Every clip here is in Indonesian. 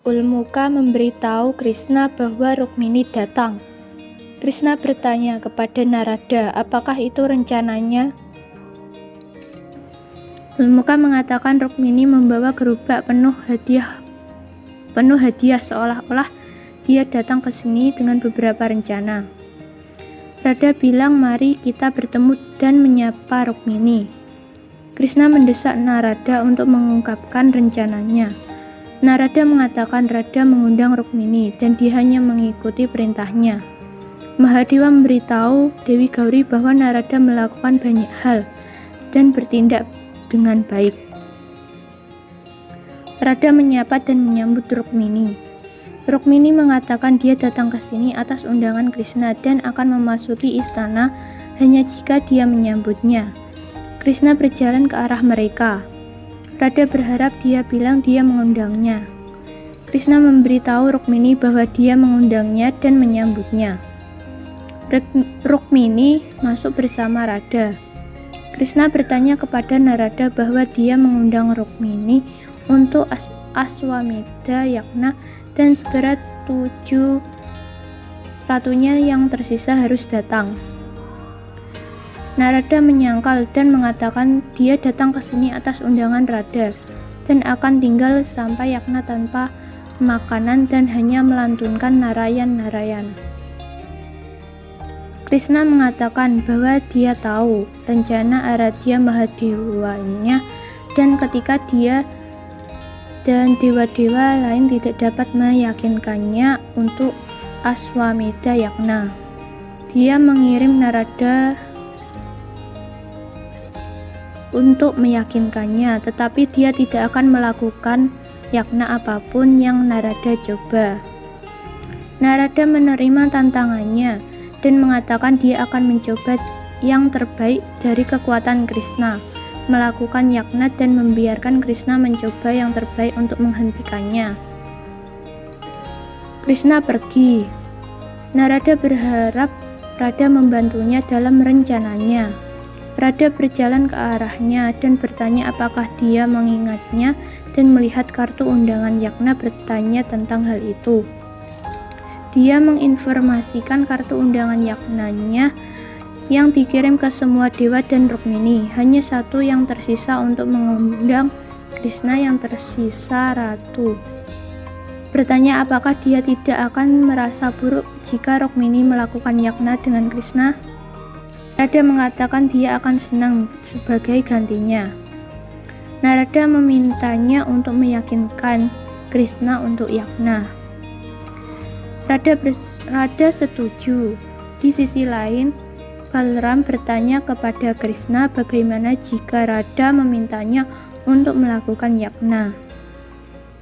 Ulmuka memberitahu Krishna bahwa Rukmini datang. Krishna bertanya kepada Narada, apakah itu rencananya? Ulmuka mengatakan Rukmini membawa gerobak penuh hadiah seolah-olah dia datang ke sini dengan beberapa rencana. Radha bilang, mari kita bertemu dan menyapa Rukmini. Krishna mendesak Narada untuk mengungkapkan rencananya. Narada mengatakan Radha mengundang Rukmini dan dia hanya mengikuti perintahnya. Mahadewa memberitahu Dewi Gauri bahwa Narada melakukan banyak hal dan bertindak dengan baik. Radha menyapa dan menyambut Rukmini. Rukmini mengatakan dia datang ke sini atas undangan Krishna dan akan memasuki istana hanya jika dia menyambutnya. Krishna berjalan ke arah mereka. Radha berharap dia bilang dia mengundangnya. Krishna memberitahu Rukmini bahwa dia mengundangnya dan menyambutnya. Rukmini masuk bersama Radha. Krishna bertanya kepada Narada bahwa dia mengundang Rukmini untuk Aswamedha Yagna dan segera 7 ratunya yang tersisa harus datang. Narada menyangkal dan mengatakan dia datang ke sini atas undangan Radha dan akan tinggal sampai Yagna tanpa makanan dan hanya melantunkan Narayan. Krishna mengatakan bahwa dia tahu rencana Aradhya Mahadewanya dan ketika dia dan dewa-dewa lain tidak dapat meyakinkannya untuk Aswamedha Yagna. Dia mengirim Narada untuk meyakinkannya, tetapi dia tidak akan melakukan yagna apapun yang Narada coba. Narada menerima tantangannya dan mengatakan dia akan mencoba yang terbaik dari kekuatan Krishna, melakukan yagna dan membiarkan Krishna mencoba yang terbaik untuk menghentikannya. Krishna pergi. Narada berharap Radha membantunya dalam rencananya. Radha berjalan ke arahnya dan bertanya apakah dia mengingatnya dan melihat kartu undangan yagna bertanya tentang hal itu. Dia menginformasikan kartu undangan yagnanya yang dikirim ke semua dewa dan Rukmini. Hanya satu yang tersisa untuk mengundang Krishna yang tersisa ratu. Bertanya apakah dia tidak akan merasa buruk jika Rukmini melakukan yagna dengan Krishna. Narada mengatakan dia akan senang sebagai gantinya. Narada memintanya untuk meyakinkan Krishna untuk yagna. Radha setuju. Di sisi lain, Balram bertanya kepada Krishna bagaimana jika Radha memintanya untuk melakukan yagna.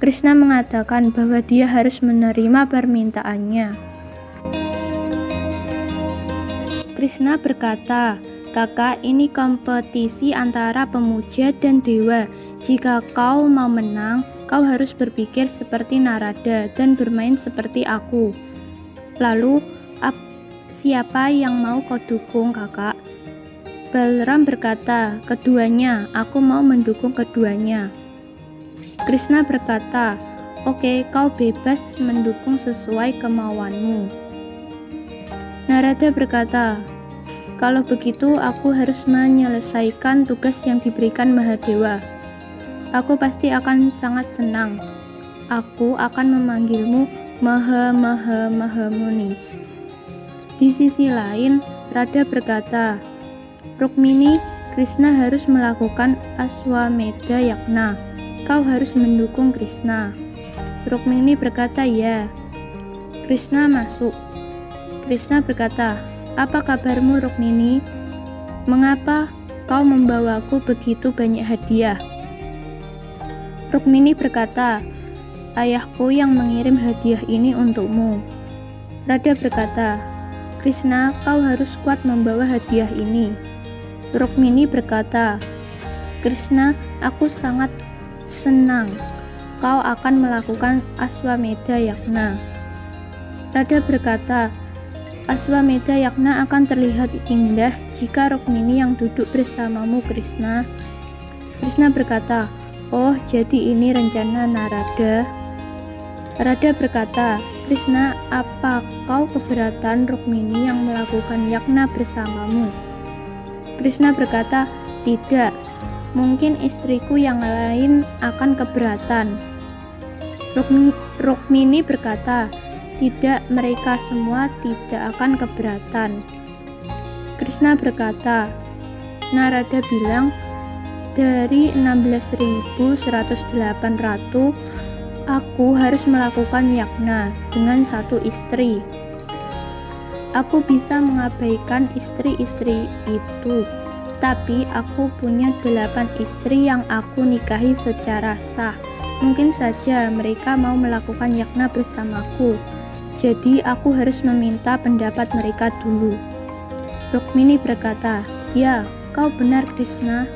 Krishna mengatakan bahwa dia harus menerima permintaannya. Krishna berkata, kakak, ini kompetisi antara pemuja dan dewa. Jika kau mau menang, kau harus berpikir seperti Narada dan bermain seperti aku. Lalu, siapa yang mau kau dukung, kakak? Balram berkata, keduanya, aku mau mendukung keduanya. Krishna berkata, oke, kau bebas mendukung sesuai kemauanmu. Narada berkata, kalau begitu aku harus menyelesaikan tugas yang diberikan Mahadewa. Aku pasti akan sangat senang. Aku akan memanggilmu Mahamuni. Di sisi lain, Radha berkata, Rukmini, Krishna harus melakukan Aswamedha Yagna. Kau harus mendukung Krishna. Rukmini berkata, ya. Krishna masuk. Krishna berkata, apa kabarmu Rukmini? Mengapa kau membawaku begitu banyak hadiah? Rukmini berkata, ayahku yang mengirim hadiah ini untukmu. Radha berkata, Krishna, kau harus kuat membawa hadiah ini. Rukmini berkata, Krishna, aku sangat senang kau akan melakukan Aswamedha Yagna. Radha berkata, Aswamedha Yagna akan terlihat indah jika Rukmini yang duduk bersamamu, Krishna. Krishna berkata, oh, jadi ini rencana Narada. Radha berkata, "Krishna, apa kau keberatan Rukmini yang melakukan yagna bersamamu?" Krishna berkata, "Tidak, mungkin istriku yang lain akan keberatan." Rukmini berkata, "Tidak, mereka semua tidak akan keberatan." Krishna berkata, Narada bilang, "Dari 16.108 ratu, aku harus melakukan yagna dengan satu istri. Aku bisa mengabaikan istri-istri itu, tapi aku punya 8 istri yang aku nikahi secara sah. Mungkin saja mereka mau melakukan yagna bersamaku, jadi aku harus meminta pendapat mereka dulu." Rukmini berkata, "Ya, kau benar, Krishna."